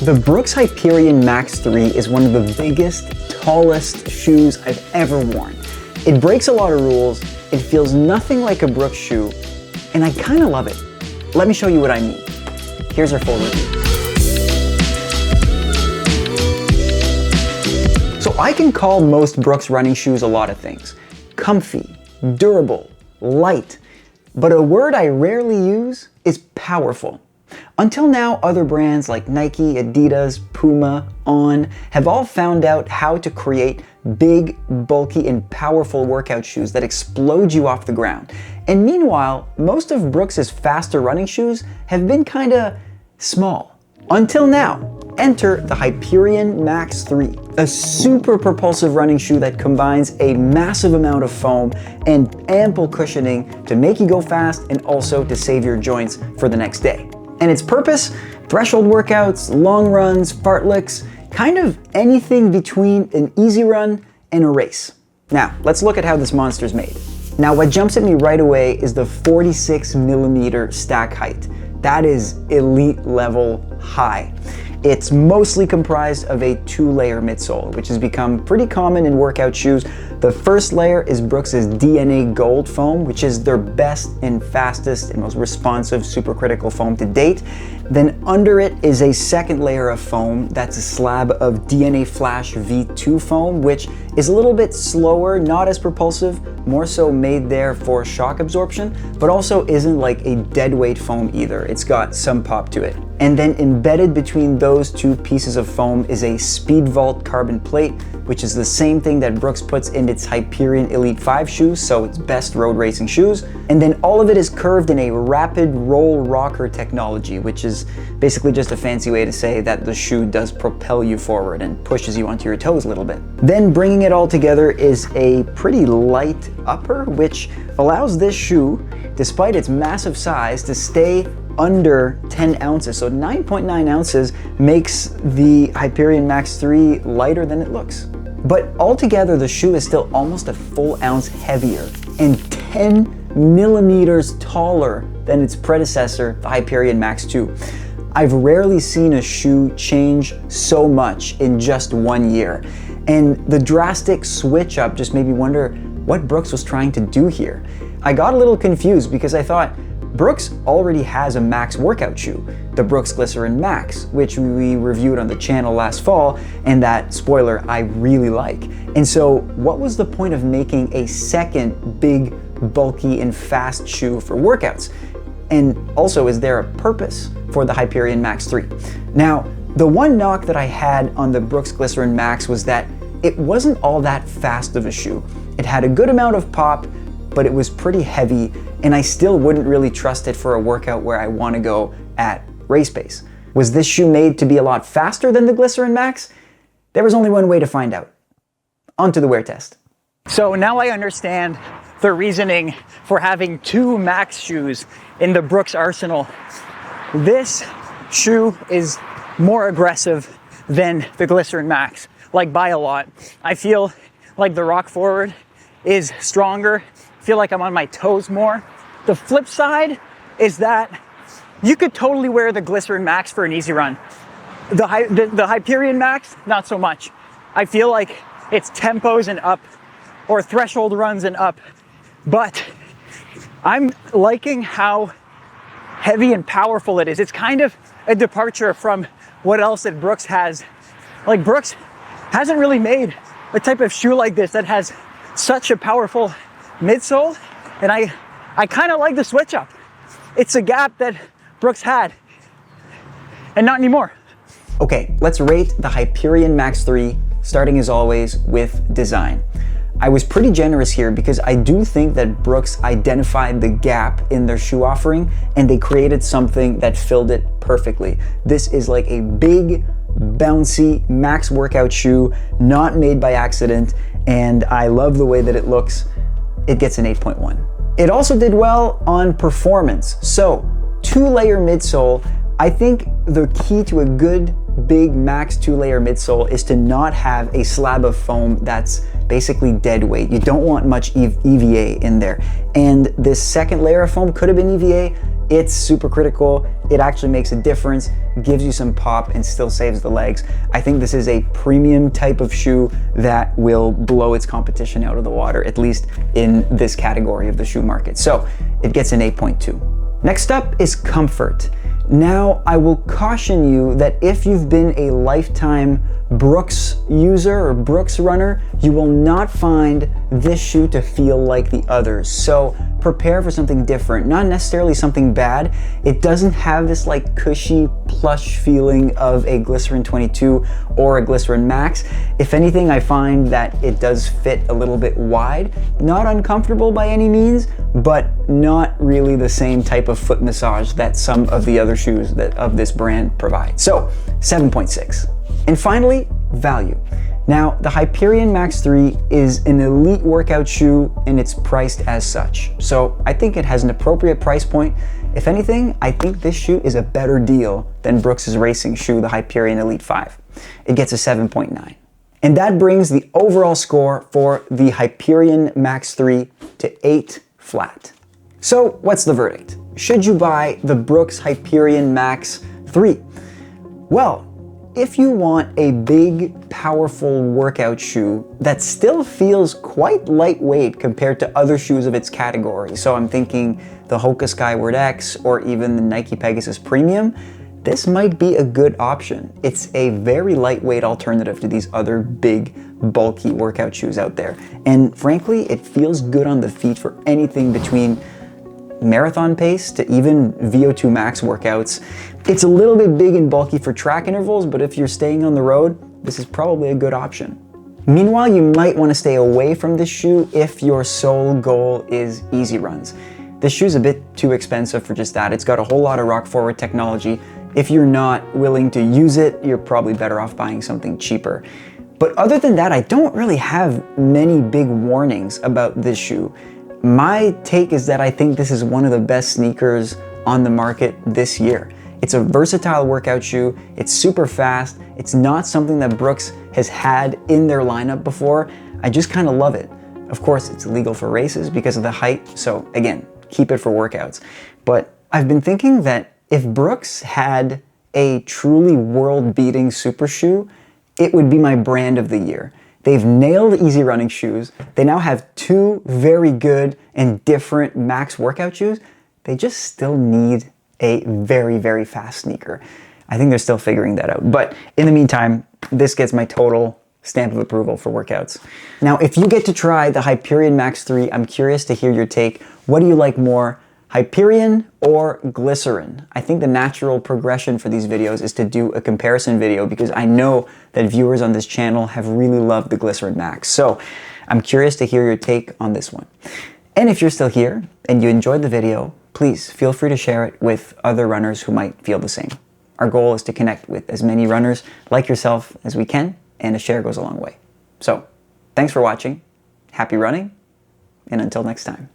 The Brooks Hyperion Max 3 is one of the biggest, tallest shoes I've ever worn. It breaks a lot of rules, it feels nothing like a Brooks shoe, and I kind of love it. Let me show you what I mean. Here's our full review. So I can call most Brooks running shoes a lot of things. Comfy, durable, light, but a word I rarely use is powerful. Until now, other brands like Nike, Adidas, Puma, On have all found out how to create big, bulky, and powerful workout shoes that explode you off the ground. And meanwhile, most of Brooks' faster running shoes have been kinda small. Until now. Enter the Hyperion Max 3, a super propulsive running shoe that combines a massive amount of foam and ample cushioning to make you go fast and also to save your joints for the next day. And its purpose? Threshold workouts, long runs, fartleks, kind of anything between an easy run and a race. Now, let's look at how this monster's made. Now, what jumps at me right away is the 46mm stack height. That is elite level high. It's mostly comprised of a 2-layer midsole, which has become pretty common in workout shoes. The first layer is Brooks' DNA Gold foam, which is their best and fastest and most responsive supercritical foam to date. Then under it is a second layer of foam that's a slab of DNA Flash V2 foam, which is a little bit slower, not as propulsive, more so made there for shock absorption, but also isn't like a deadweight foam either. It's got some pop to it. And then embedded between those two pieces of foam is a Speed Vault carbon plate, which is the same thing that Brooks puts in its Hyperion Elite 5 shoes, so its best road racing shoes. And then all of it is curved in a rapid roll rocker technology, which is basically just a fancy way to say that the shoe does propel you forward and pushes you onto your toes a little bit. Then bringing it all together is a pretty light upper, which allows this shoe, despite its massive size, to stay under 10 ounces. So 9.9 ounces makes the Hyperion Max 3 lighter than it looks. But altogether, the shoe is still almost a full ounce heavier and 10 millimeters taller than its predecessor, the Hyperion Max 2. I've rarely seen a shoe change so much in just 1 year. And the drastic switch up just made me wonder what Brooks was trying to do here. I got a little confused because I thought, Brooks already has a Max workout shoe, the Brooks Glycerin Max, which we reviewed on the channel last fall, and that, spoiler, I really like. And so what was the point of making a second big, bulky, and fast shoe for workouts? And also, is there a purpose for the Hyperion Max 3? Now, the one knock that I had on the Brooks Glycerin Max was that it wasn't all that fast of a shoe. It had a good amount of pop, but it was pretty heavy, and I still wouldn't really trust it for a workout where I want to go at race pace. Was this shoe made to be a lot faster than the Glycerin Max? There was only one way to find out. On to the wear test. So now I understand the reasoning for having two Max shoes in the Brooks arsenal. This shoe is more aggressive than the Glycerin Max, like by a lot. I feel like the rock forward is stronger. I feel like I'm on my toes more. The flip side is that you could totally wear the Glycerin Max for an easy run. The Hyperion Max, not so much. I feel like it's tempos and up, or threshold runs and up. But I'm liking how heavy and powerful it is. It's kind of a departure from what else that Brooks has. Like, Brooks hasn't really made a type of shoe like this that has such a powerful midsole, and I kind of like the switch up. It's a gap that Brooks had, and not anymore. Okay, let's rate the Hyperion Max 3, starting as always with design. I was pretty generous here because I do think that Brooks identified the gap in their shoe offering and they created something that filled it perfectly. This is like a big, bouncy Max workout shoe, not made by accident, and I love the way that it looks. It gets an 8.1. It also did well on performance. So, 2-layer midsole. I think the key to a good big Max 2-layer midsole is to not have a slab of foam that's basically dead weight. You don't want much EVA in there. And this second layer of foam could have been EVA. It's super critical. It actually makes a difference, gives you some pop, and still saves the legs. I think this is a premium type of shoe that will blow its competition out of the water, at least in this category of the shoe market. So it gets an 8.2. Next up is comfort. Now, I will caution you that if you've been a lifetime Brooks user or Brooks runner, you will not find this shoe to feel like the others. So prepare for something different, not necessarily something bad. It doesn't have this like cushy, plush feeling of a Glycerin 22 or a Glycerin Max. If anything, I find that it does fit a little bit wide. Not uncomfortable by any means, but not really the same type of foot massage that some of the other shoes of this brand provide. So 7.6. And finally, value. Now, the Hyperion Max 3 is an elite workout shoe and it's priced as such. So I think it has an appropriate price point. If anything, I think this shoe is a better deal than Brooks' racing shoe, the Hyperion Elite 5. It gets a 7.9. And that brings the overall score for the Hyperion Max 3 to 8 flat. So what's the verdict? Should you buy the Brooks Hyperion Max 3? Well, if you want a big, powerful workout shoe that still feels quite lightweight compared to other shoes of its category, so I'm thinking the HOKA Skyward X or even the Nike Pegasus Premium, this might be a good option. It's a very lightweight alternative to these other big, bulky workout shoes out there. And frankly, it feels good on the feet for anything between marathon pace to even VO2 max workouts. It's a little bit big and bulky for track intervals, but if you're staying on the road, this is probably a good option. Meanwhile, you might want to stay away from this shoe if your sole goal is easy runs. This shoe's a bit too expensive for just that. It's got a whole lot of rock forward technology. If you're not willing to use it, you're probably better off buying something cheaper. But other than that, I don't really have many big warnings about this shoe. My take is that I think this is one of the best sneakers on the market this year. It's a versatile workout shoe, it's super fast, it's not something that Brooks has had in their lineup before. I just kind of love it. Of course, it's illegal for races because of the height, so again, keep it for workouts. But I've been thinking that if Brooks had a truly world-beating super shoe, it would be my brand of the year. They've nailed easy running shoes. They now have two very good and different max workout shoes. They just still need a very, very fast sneaker. I think they're still figuring that out. But in the meantime, this gets my total stamp of approval for workouts. Now, if you get to try the Hyperion Max 3, I'm curious to hear your take. What do you like more, Hyperion or Glycerin? I think the natural progression for these videos is to do a comparison video because I know that viewers on this channel have really loved the Glycerin Max. So I'm curious to hear your take on this one. And if you're still here and you enjoyed the video, please feel free to share it with other runners who might feel the same. Our goal is to connect with as many runners like yourself as we can, and a share goes a long way. So, thanks for watching, happy running, and until next time.